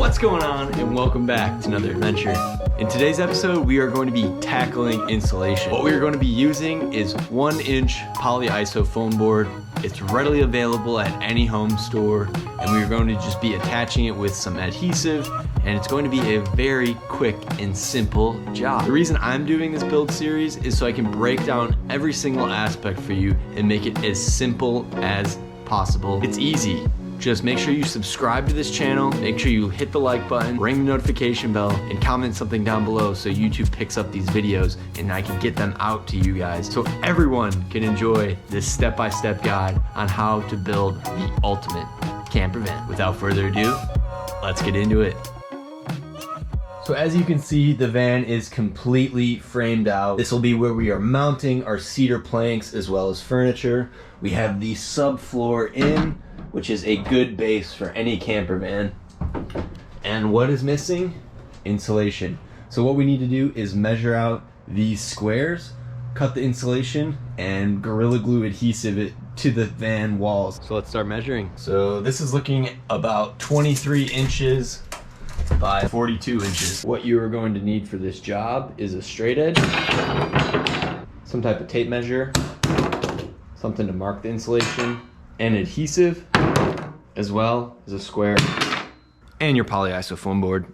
What's going on, and welcome back to another adventure. In today's episode, we are going to be tackling insulation. What we are going to be using is 1-inch polyiso foam board. It's readily available at any home store, and we are going to just be attaching it with some adhesive, and it's going to be a very quick and simple job. The reason I'm doing this build series is so I can break down every single aspect for you and make it as simple as possible. It's easy. Just make sure you subscribe to this channel, make sure you hit the like button, ring the notification bell, and comment something down below so YouTube picks up these videos and I can get them out to you guys so everyone can enjoy this step-by-step guide on how to build the ultimate camper van. Without further ado, let's get into it. So as you can see, the van is completely framed out. This will be where we are mounting our cedar planks as well as furniture. We have the subfloor in, which is a good base for any camper van. And what is missing? Insulation. So what we need to do is measure out these squares, cut the insulation, and Gorilla Glue adhesive it to the van walls. So let's start measuring. So this is looking about 23 inches by 42 inches. What you are going to need for this job is a straight edge, some type of tape measure, something to mark the insulation, and adhesive, as well as a square, and your polyiso foam board.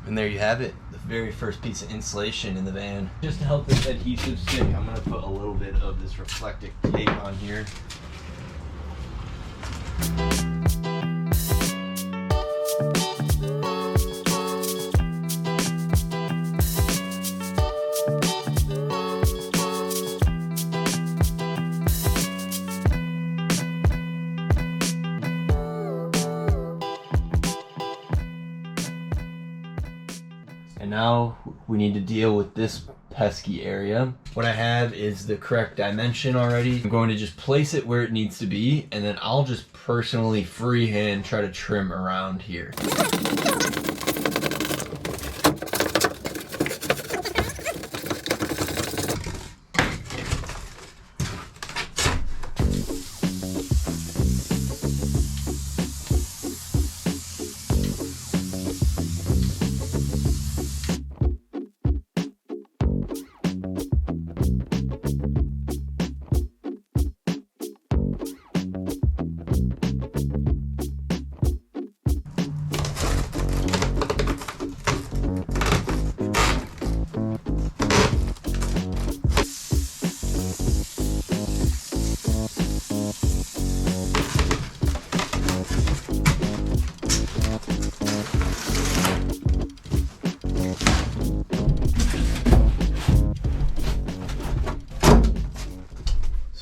And there you have it, the very first piece of insulation in the van. Just to help this adhesive stick, I'm going to put a little bit of this reflective tape on here. And now we need to deal with this pesky area. What I have is the correct dimension already. I'm going to just place it where it needs to be, and then I'll just personally freehand try to trim around here.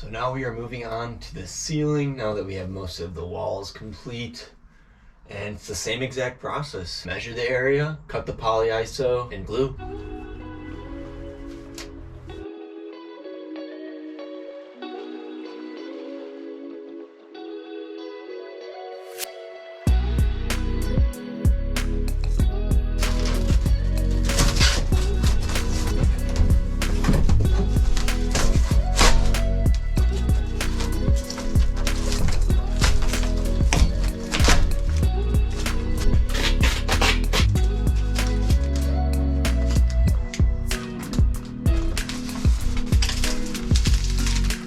Now we are moving on to the ceiling now that we have most of the walls complete. And it's the same exact process. Measure the area, cut the polyiso, and glue.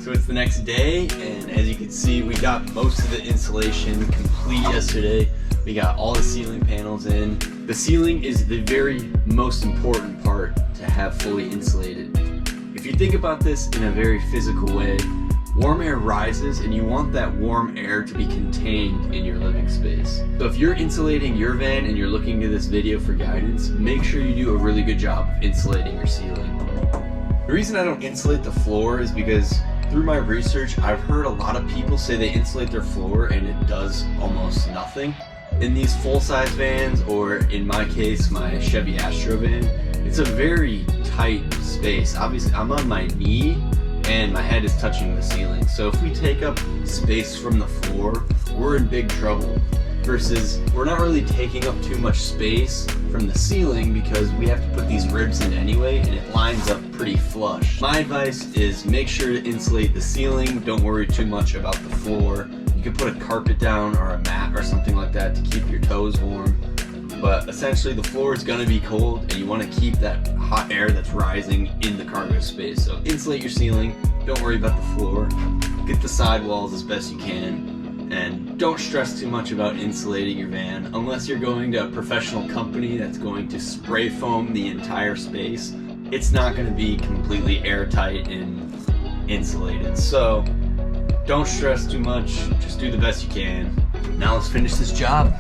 So it's the next day, and as you can see, we got most of the insulation complete yesterday. We got all the ceiling panels in. The ceiling is the very most important part to have fully insulated. If you think about this in a very physical way, Warm air rises and you want that warm air to be contained in your living space. So if you're insulating your van and you're looking to this video for guidance, make sure you do a really good job of insulating your ceiling. The reason I don't insulate the floor is because through my research, I've heard a lot of people say they insulate their floor and it does almost nothing. In these full-size vans, or in my case, my Chevy Astro van, it's a very tight space. Obviously, I'm on my knee and my head is touching the ceiling. So if we take up space from the floor, we're in big trouble. Versus, we're not really taking up too much space from the ceiling because we have to put these ribs in anyway and it lines up pretty flush. My advice is make sure to insulate the ceiling. Don't worry too much about the floor. You can put a carpet down or a mat or something like that to keep your toes warm. But essentially the floor is going to be cold and you want to keep that hot air that's rising in the cargo space. So insulate your ceiling, don't worry about the floor, get the sidewalls as best you can, and don't stress too much about insulating your van unless you're going to a professional company that's going to spray foam the entire space. It's not going to be completely airtight and insulated. So don't stress too much, just do the best you can. Now let's finish this job.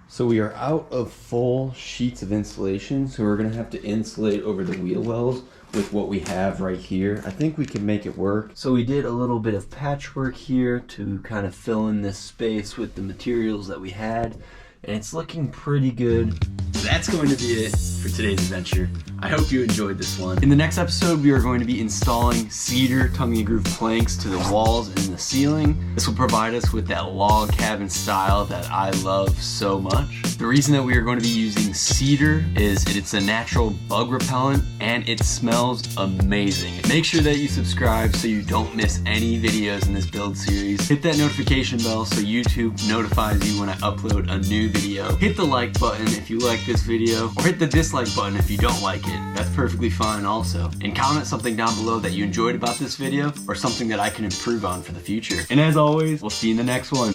So we are out of full sheets of insulation, so we're gonna have to insulate over the wheel wells with what we have right here. I think we can make it work. So we did a little bit of patchwork here to kind of fill in this space with the materials that we had, and it's looking pretty good. That's going to be it for today's adventure. I hope you enjoyed this one. In the next episode, we are going to be installing cedar tongue and groove planks to the walls and the ceiling. This will provide us with that log cabin style that I love so much. The reason that we are going to be using cedar is it's a natural bug repellent and it smells amazing. Make sure that you subscribe so you don't miss any videos in this build series. Hit that notification bell so YouTube notifies you when I upload a new video. Hit the like button if you like this video, or hit the dislike button if you don't like it. That's perfectly fine also. And comment something down below that you enjoyed about this video or something that I can improve on for the future. And as always, we'll see you in the next one.